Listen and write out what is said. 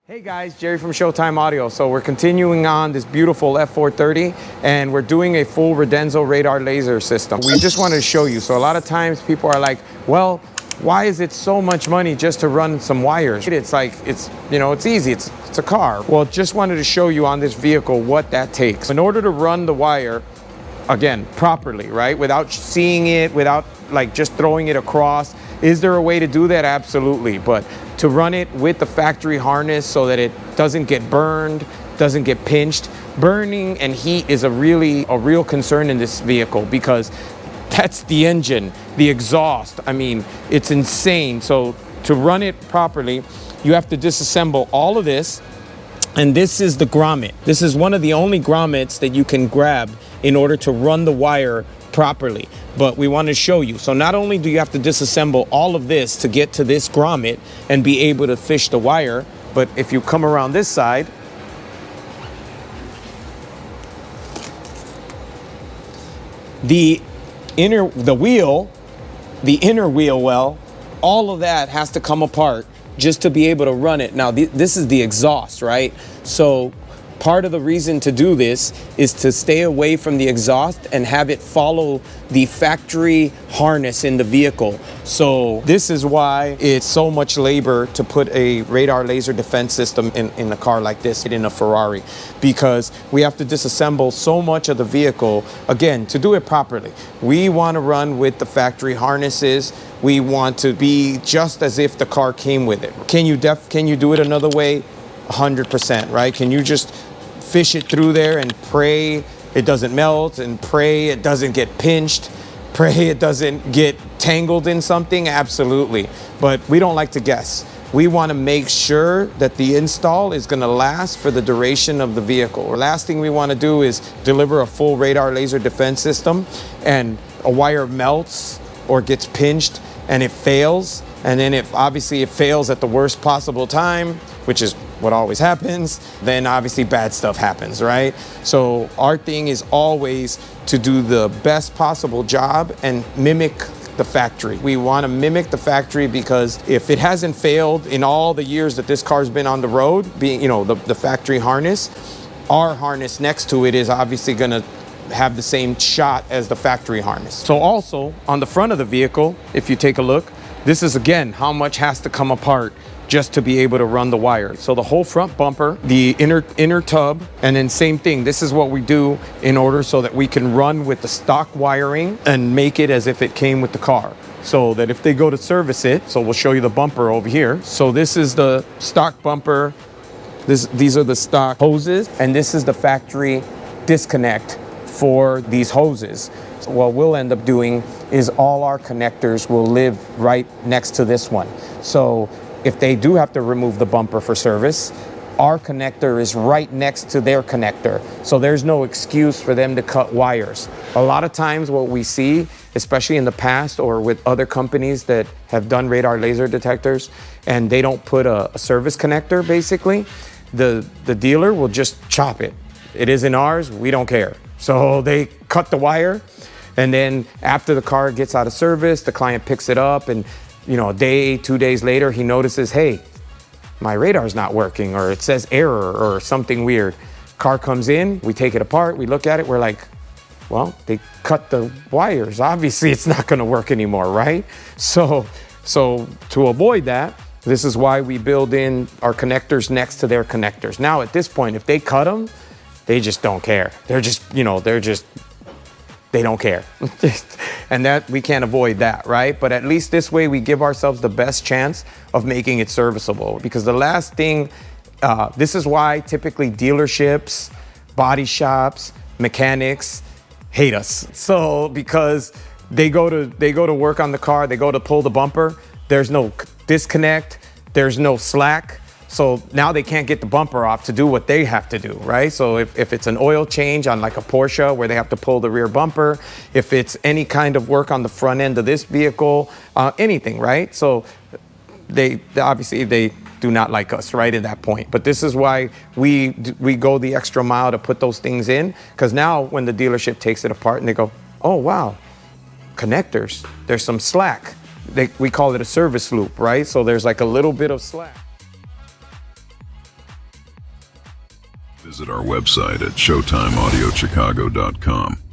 Hey guys, Jerry from Showtime Audio. So we're continuing on this beautiful F430 and we're doing a full Redenzo radar laser system. We just wanted to show you. So a lot of times people are like, well, why is it so much money just to run some wires? It's like, it's easy, it's a car. Well, just wanted to show you on this vehicle what that takes. In order to run the wire, again, properly, right? Without seeing it, without like just throwing it across. Is there a way to do that? Absolutely. But to run it with the factory harness so that it doesn't get burned, doesn't get pinched. Burning and heat is a real concern in this vehicle because that's the engine, the exhaust. I mean, it's insane. So to run it properly, you have to disassemble all of this. And this is the grommet. This is one of the only grommets that you can grab in order to run the wire properly. But we want to show you. So not only do you have to disassemble all of this to get to this grommet and be able to fish the wire, but if you come around this side, the inner wheel, well, all of that has to come apart just to be able to run it. Now, this is the exhaust, right? So part of the reason to do this is to stay away from the exhaust and have it follow the factory harness in the vehicle. So this is why it's so much labor to put a radar laser defense system in a car like this, in a Ferrari, because we have to disassemble so much of the vehicle, again, to do it properly. We want to run with the factory harnesses. We want to be just as if the car came with it. Can you do it another way? 100%, right? Can you just fish it through there and pray it doesn't melt, and pray it doesn't get pinched, pray it doesn't get tangled in something? Absolutely. But we don't like to guess. We want to make sure that the install is going to last for the duration of the vehicle. The last thing we want to do is deliver a full radar laser defense system and a wire melts or gets pinched and it fails. And then if obviously it fails at the worst possible time, which is what always happens, then obviously bad stuff happens, right? So our thing is always to do the best possible job and mimic the factory. We want to mimic the factory because if it hasn't failed in all the years that this car's been on the road, being, the factory harness, our harness next to it is obviously going to have the same shot as the factory harness. So also on the front of the vehicle, if you take a look, this is again how much has to come apart just to be able to run the wire. So the whole front bumper, the inner tub, and then same thing. This is what we do in order so that we can run with the stock wiring and make it as if it came with the car. So that if they go to service it, so we'll show you the bumper over here. So this is the stock bumper. These are the stock hoses, and this is the factory disconnect for these hoses. So what we'll end up doing is all our connectors will live right next to this one. So if they do have to remove the bumper for service, our connector is right next to their connector. So there's no excuse for them to cut wires. A lot of times what we see, especially in the past or with other companies that have done radar laser detectors, and they don't put a service connector, basically, the dealer will just chop it. It isn't ours, we don't care. So they cut the wire, and then after the car gets out of service, the client picks it up, and a day, 2 days later, he notices, hey, my radar's not working, or it says error or something weird. Car comes in, we take it apart, we look at it, we're like, well, they cut the wires. Obviously, it's not gonna work anymore, right? So to avoid that, this is why we build in our connectors next to their connectors. Now, at this point, if they cut them, they just don't care. They don't care. And that we can't avoid that, right? But at least this way we give ourselves the best chance of making it serviceable. Because the last thing, this is why typically dealerships, body shops, mechanics hate us. So because they go to work on the car, they go to pull the bumper, there's no disconnect, there's no slack. So now they can't get the bumper off to do what they have to do, right? So if it's an oil change on like a Porsche where they have to pull the rear bumper, if it's any kind of work on the front end of this vehicle, anything, right? So they obviously do not like us, right, at that point. But this is why we go the extra mile to put those things in, because now when the dealership takes it apart and they go, oh, wow, connectors, there's some slack. We call it a service loop, right? So there's like a little bit of slack. Visit our website at showtimeaudiochicago.com.